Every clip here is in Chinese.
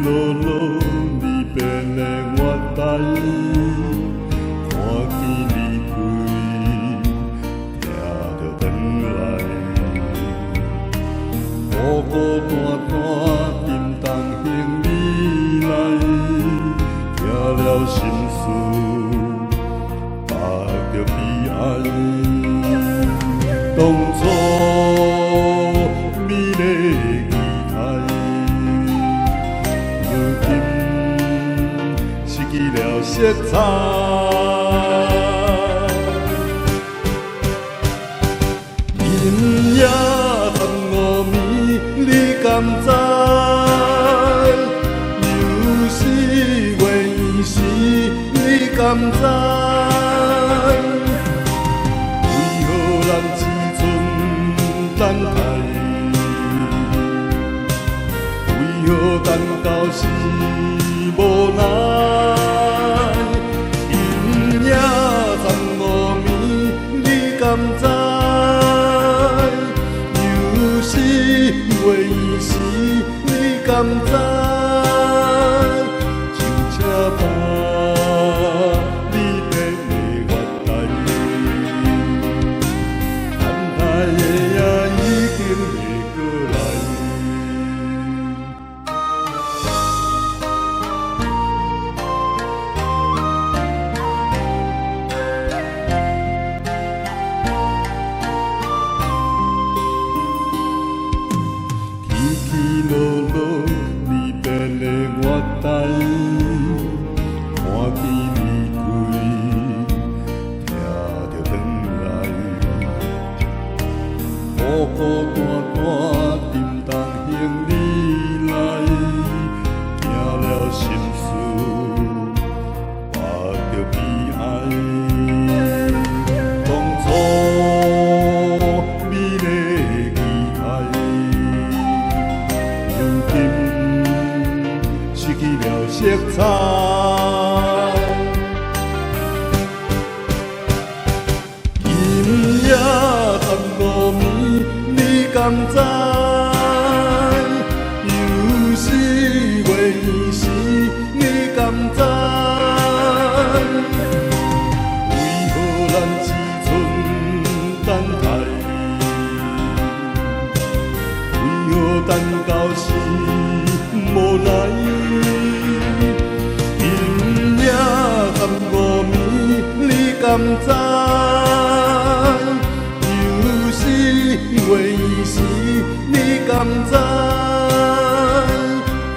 落落离别的月台，看见你开，听着转来，孤孤单单沉重行李来，听了心事，目着悲哀。当初美丽的期待，如今失去了色彩。阴夜沉无眠，你敢知？又是月圆时，你敢知？为何人？等待，为何等到是无奈？阴夜暂无眠，你敢知？又是月圆时，你敢知？像车把离别的月台，等待的。落落离别的月台，看见你开，听着转来，孤孤单单沉重行李来，惊了心事，目着悲哀。当初美丽的期待。失去了色彩，阴夜暂无眠，你敢知？又是月圆时，你敢知？为何咱只剩等待？为何等到是无奈？敢知？又是月圆时，你敢知？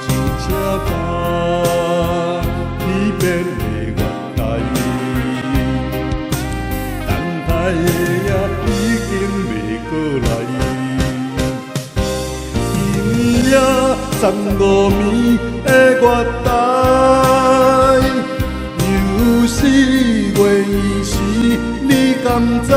像车把离别的月台，等待的已经袂过来。阴夜暂无眠的月台，又是月圆时，你敢知？